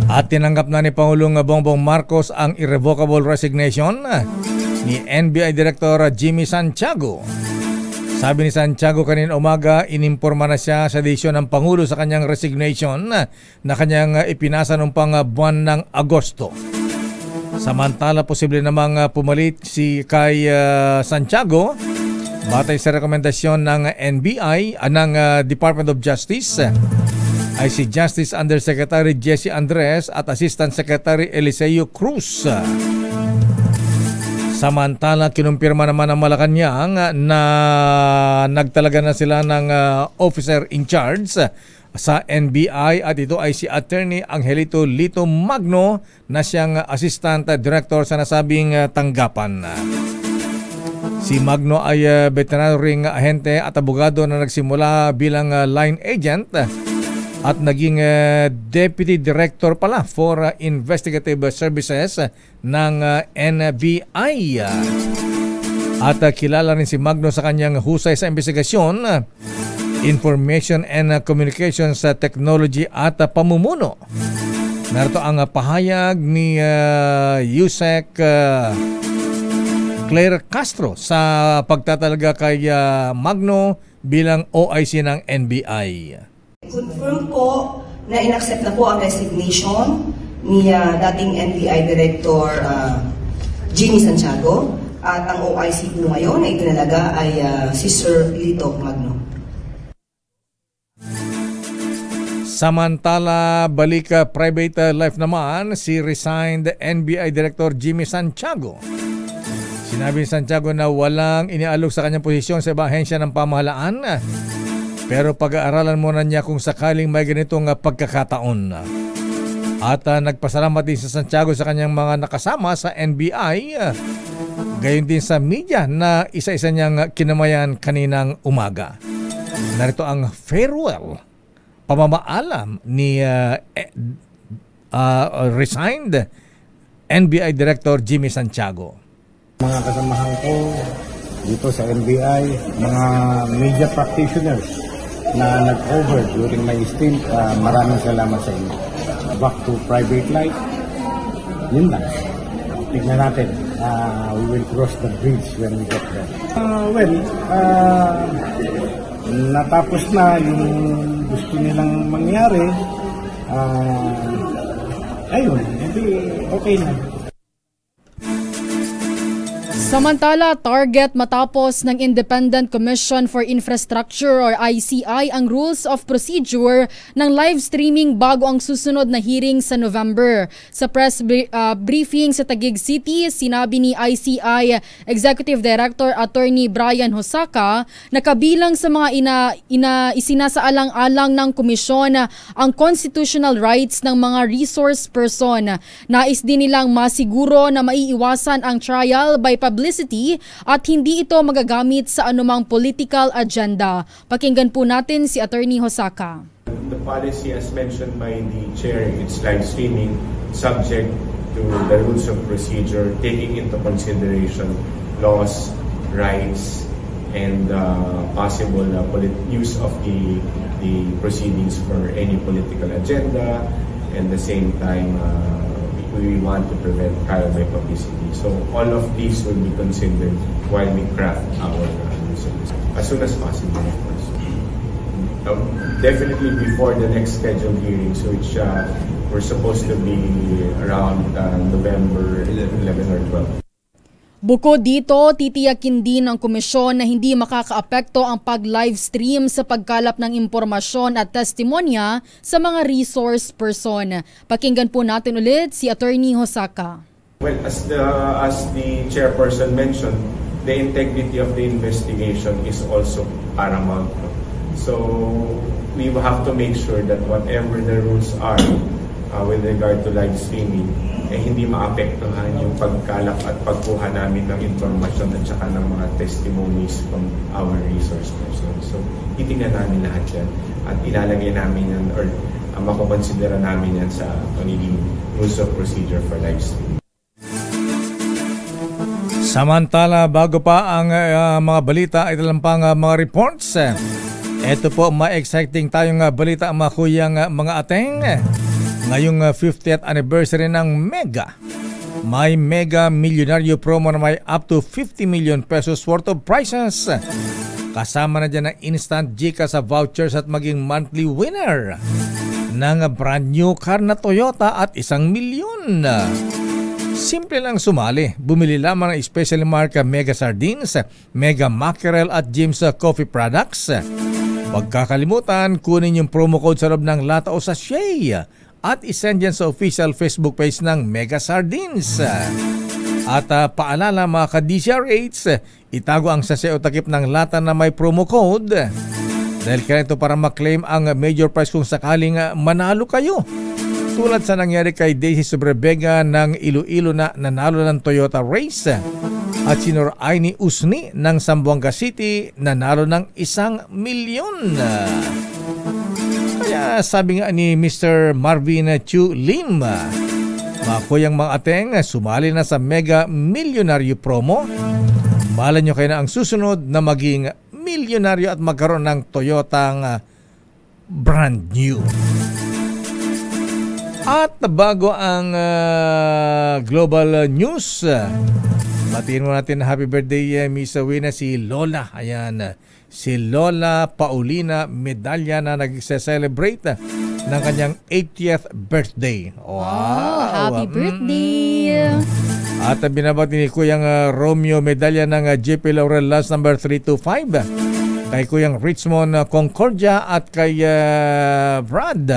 Speaker 4: At tinanggap na ni Pangulong Bongbong Marcos ang irrevocable resignation ni NBI Director Jimmy Santiago. Sabi ni Santiago kanina umaga, inimporma na siya sa desisyon ng Pangulo sa kanyang resignation na kanyang ipinasa noong pang buwan ng Agosto. Samantala, posible namang pumalit si kay Santiago batay sa rekomendasyon ng NBI, ng Department of Justice, ay si Justice Undersecretary Jesse Andres at Assistant Secretary Eliseo Cruz. Samantala, kinumpirma naman ng Malacanang na nagtalaga na sila ng officer in charge sa NBI at ito ay si Attorney Angelito Lito Magno na siyang Assistant Director sa nasabing tanggapan. Si Magno ay veteran ring ahente at abogado na nagsimula bilang line agent at naging Deputy Director pala for Investigative Services ng NBI. At kilala rin si Magno sa kanyang husay sa investigasyon, Information and Communications Technology at pamumuno. Narito ang pahayag ni Yusek Claire Castro sa pagtatalaga kay Magno bilang OIC ng NBI.
Speaker 18: Confirm po na inaccept na po ang resignation ni dating NBI Director Jimmy Santiago at ang OIC po ngayon na itinalaga ay si Sir Lito Magno.
Speaker 4: Samantala, balik private life naman si resigned NBI Director Jimmy Santiago. Sinabi ni Santiago na walang inialok sa kanyang posisyon sa ibang ahensya ng pamahalaan, pero pag-aaralan muna niya kung sakaling may ganitong pagkakataon. At nagpasalamat din si Santiago sa kanyang mga nakasama sa NBI, gayon din sa media na isa-isa niyang kinamayan kaninang umaga. Narito ang farewell, pamamaalam ni resigned NBI Director Jimmy Santiago.
Speaker 19: Mga kasamahan ko dito sa NBI, mga media practitioners na nag-cover during my stint, maraming salamat sa inyo. Back to private life, yun lang. Tignan natin, we will cross the bridge when we get there. Natapos na yung gusto nilang mangyari, ayun, hindi okay na.
Speaker 2: Samantala, target matapos ng Independent Commission for Infrastructure or ICI ang rules of procedure ng live streaming bago ang susunod na hearing sa November. Sa press briefing sa Taguig City, sinabi ni ICI Executive Director Attorney Brian Hosaka na kabilang sa mga isinasaalang-alang ng komisyon ang constitutional rights ng mga resource person. Nais din nilang masiguro na maiiwasan ang trial by publicity at hindi ito magagamit sa anumang political agenda. Pakinggan po natin si Attorney Hosaka.
Speaker 20: The policy as mentioned by the chair, it's live streaming subject to the rules of procedure, taking into consideration laws, rights, and possible use of the proceedings for any political agenda, and the same time we want to prevent trial by publicity. So all of these will be considered while we craft our rules as soon as possible, of course. Definitely before the next scheduled hearing, so which we're supposed to be around November 11 or 12.
Speaker 2: Bukod dito, titiyakin din ng komisyon na hindi makakaapekto ang pag-live stream sa pagkalap ng impormasyon at testimonya sa mga resource person. Pakinggan po natin ulit si Attorney Hosaka.
Speaker 20: Well, as the chairperson mentioned, the integrity of the investigation is also paramount. So we will have to make sure that whatever the rules are with regard to live streaming, hindi maapektuhan yung pagkalap at pagkuha namin ng informasyon at saka ng mga testimonies from our resource persons. So, titingnan namin lahat yan at ilalagay namin yan or makukonsidera namin yan sa pagiging rules of procedure for live streaming.
Speaker 4: Samantala, bago pa ang mga balita, ito lang pang mga reports. Ito po, ma-exciting tayong balita mga kuyang mga ateng. Ngayong 50th anniversary ng Mega. May Mega Millionario promo na may up to 50 million pesos worth of prizes. Kasama na dyan ang instant GCash sa vouchers at maging monthly winner ng brand new car na Toyota at 1 milyon. Simple lang sumali. Bumili lamang ng special marka Mega Sardines, Mega Mackerel at Jim's Coffee Products. Huwag kakalimutan, kunin yung promo code sa loob ng lata o sachet at isend yan sa official Facebook page ng Mega Sardines. At paalala mga ka-DCRH, itago ang sachet o takip ng lata na may promo code. Dahil kaya ito para maklaim ang major prize kung sakaling manalo kayo. Tulad sa nangyari kay Daisy Sobrebega ng Iloilo na nanalo ng Toyota Race. At si Nor Aini Usni ng Zamboanga City nanalo ng 1 milyon. Kaya sabi nga ni Mr. Marvin Chu Lim, mga kuyang mga ateng, sumali na sa Mega Milyonaryo promo. Malay nyo kayo na ang susunod na maging milyonaryo at magkaroon ng Toyotang brand new. At bago ang global news, batiin mo natin na happy birthday Miss Wina si Lola. Ayan, si Lola Paulina Medalla na nag-celebrate ng kanyang 80th birthday. Wow!
Speaker 2: Happy birthday!
Speaker 4: At binabati ni Kuyang Romeo Medalla ng JP Laurel Last number 325, kay Kuyang Richmond Concordia at kay Brad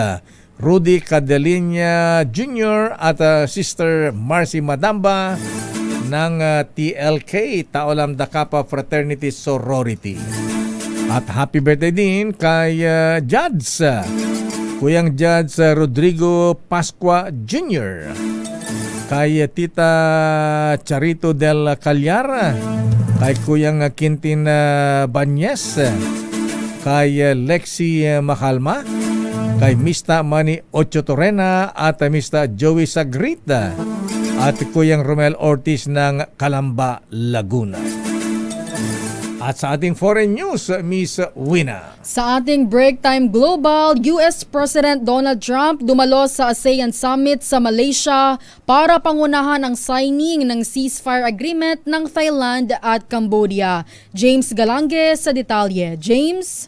Speaker 4: Rudy Cadelinia Jr. at Sister Marcy Madamba ng TLK, Taolam Dakapa Fraternity Sorority. At happy birthday din kay Jads, Kuyang Jads Rodrigo Pascua Jr., kay Tita Charito del Callar, kay Kuyang Quintin Banyes, kay Lexi Makalma, kay Mista Manny Ocho Torrena at Mista Joey Sagrita at Kuyang Romel Ortiz ng Calamba, Laguna. At sa ating foreign news, Miss Wina.
Speaker 2: Sa ating Break Time Global, US President Donald Trump dumalo sa ASEAN Summit sa Malaysia para pangunahan ang signing ng ceasefire agreement ng Thailand at Cambodia. James Galange sa detalye. James?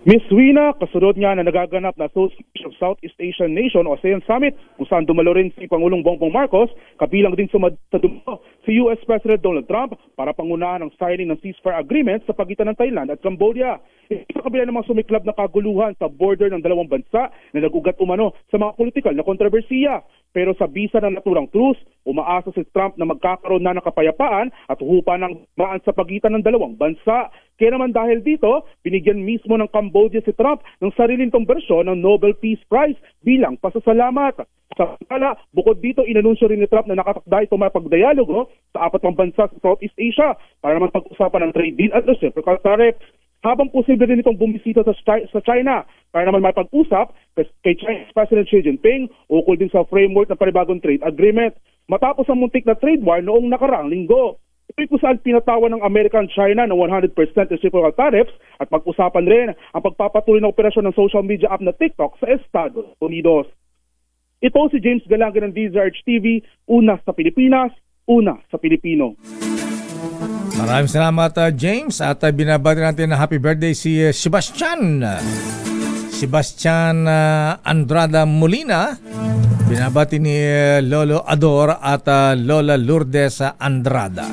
Speaker 12: Miss Wina, kasunod nga na nagaganap na Association of Southeast Asian Nation o ASEAN Summit, kung saan dumalo rin si Pangulong Bongbong Marcos, kabilang din sa dumalo si US President Donald Trump para pangunahan ang signing ng ceasefire agreement sa pagitan ng Thailand at Cambodia. Ito kabila ng mga sumiklab na kaguluhan sa border ng dalawang bansa na nag-ugat umano sa mga politikal na kontrobersiya. Pero sa bisa ng naturang truce, umaasa si Trump na magkakaroon na ng kapayapaan at hupa ng maan sa pagitan ng dalawang bansa. Kaya naman dahil dito, binigyan mismo ng Cambodia si Trump ng sariling bersyon ng Nobel Peace Prize bilang pasasalamat. Sa kala, bukod dito, inanunsyo rin ni Trump na nakatakda ito mapagdialogo sa 4 bansa sa Southeast Asia para naman pag-usapan ng trade deal at reciprocal tariff. Habang posible din itong bumisita sa China para naman may pag-usap kay Chinese President Xi Jinping ukol din sa framework ng panibagong trade agreement matapos ang muntik na trade war noong nakaraang linggo. Ito'y kung saan pinatawan ng Amerika at China ng 100% reciprocal tariffs at pag-usapan rin ang pagpapatuloy na operasyon ng social media app na TikTok sa Estados Unidos. Ito si James Galange ng DZRH TV, una sa Pilipinas, una sa Pilipino.
Speaker 4: Maraming salamat James, at binabati natin na happy birthday si Sebastian Andrada Molina. Binabati ni Lolo Ador at Lola Lourdes Andrada.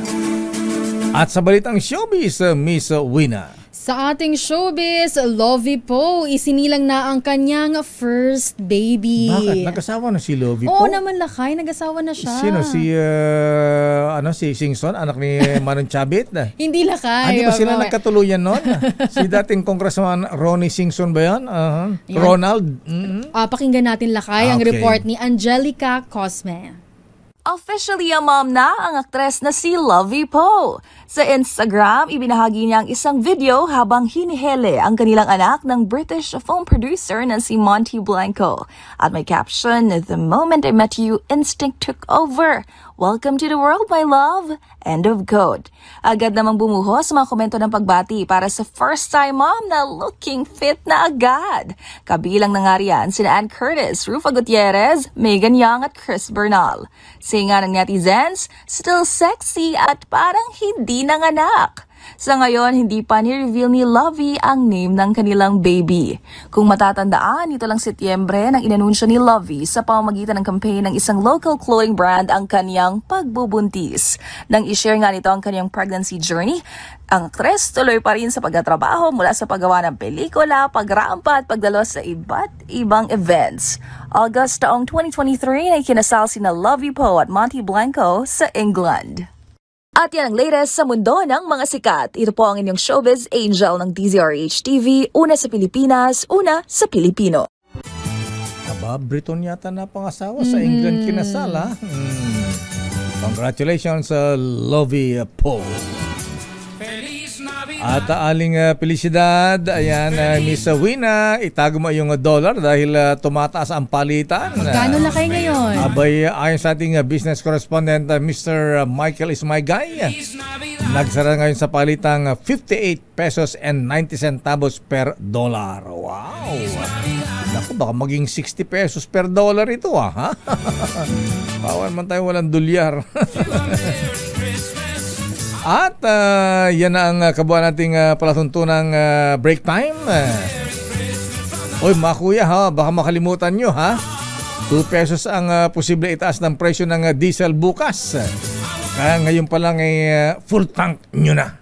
Speaker 4: At sa balitang showbiz, Miss Wina.
Speaker 2: Sa ating showbiz, Lovie Poe isinilang na ang kanyang first baby.
Speaker 4: Bakit? Nag-asawa na si Lovie
Speaker 2: Oo
Speaker 4: Poe?
Speaker 2: naman, Lakay. Nag-asawa na siya.
Speaker 4: Sino? Si Singson, anak ni Manon Chabit?
Speaker 2: Hindi, Lakay.
Speaker 4: Hindi ba sila nagkatuluyan nun? Si dating Congressman Ronnie Singson ba yan? Ronald?
Speaker 2: Pakinggan natin, Lakay, ang report ni Angelica Cosme.
Speaker 21: Officially a mom na ang aktres na si Lovie Poe. Sa Instagram, ibinahagi niya ang isang video habang hinihele ang kanilang anak ng British film producer na si Monty Blanco. At may caption, "The moment I met you, instinct took over. Welcome to the world, my love." End of quote. Agad namang bumuhos sa mga komento ng pagbati para sa first-time mom na looking fit na agad. Kabilang na nga riyan sina Ann Curtis, Rufa Gutierrez, Megan Young at Chris Bernal. Singa ng netizens, still sexy at parang hindi nanganak. Sa ngayon, hindi pa ni-reveal ni Lovie ang name ng kanilang baby. Kung matatandaan, ito lang Setyembre nang inanunsyo ni Lovie sa pamamagitan ng campaign ng isang local clothing brand ang kanyang pagbubuntis. Nang i-share nga nito ang kanyang pregnancy journey, ang aktres tuloy pa rin sa pagtatrabaho mula sa paggawa ng pelikula, pagrampa at pagdalo sa iba't ibang events. August taong 2023 ay kinasal sina Lovie Poe at Monty Blanco sa England. At yan ang latest sa mundo ng mga sikat. Ito po ang inyong showbiz angel ng DZRH TV, una sa Pilipinas, una sa Pilipino.
Speaker 4: Aba, Briton yata na pangasawa sa England kinasal, ha? Congratulations, Lovie Poe.
Speaker 9: Feliz Navidad.
Speaker 4: At aling Felicidad, ayan, Miss Wina, itago mo yung dollar dahil tumataas ang palitan.
Speaker 2: Magkano na kayo ngayon?
Speaker 4: Abay, ayon sa ating business correspondent, Mr. Michael is my guy. Nagsara ngayon sa palitang 58 pesos and 90 centavos per dollar. Wow! Naku, baka maging 60 pesos per dollar ito ha? Bawan man tayo walang dolyar. At yan na ang kabuuan nating palatuntunang break time. Oy mga kuya ha, baka makalimutan nyo ha. 2 pesos ang posible itaas ng presyo ng diesel bukas. Kaya ngayon pa lang ay full tank nyo na.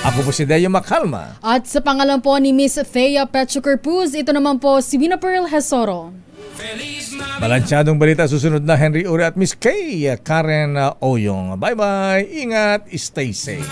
Speaker 4: Ako po si Deo Macalma.
Speaker 2: At sa pangalan po ni Miss Thea Pechukerpuz, ito naman po si Wina Pearl Hesoro.
Speaker 4: Balansyadong balita susunod na Henry Uri at Miss Kay Karen Oyong. Bye-bye. Ingat. Stay safe.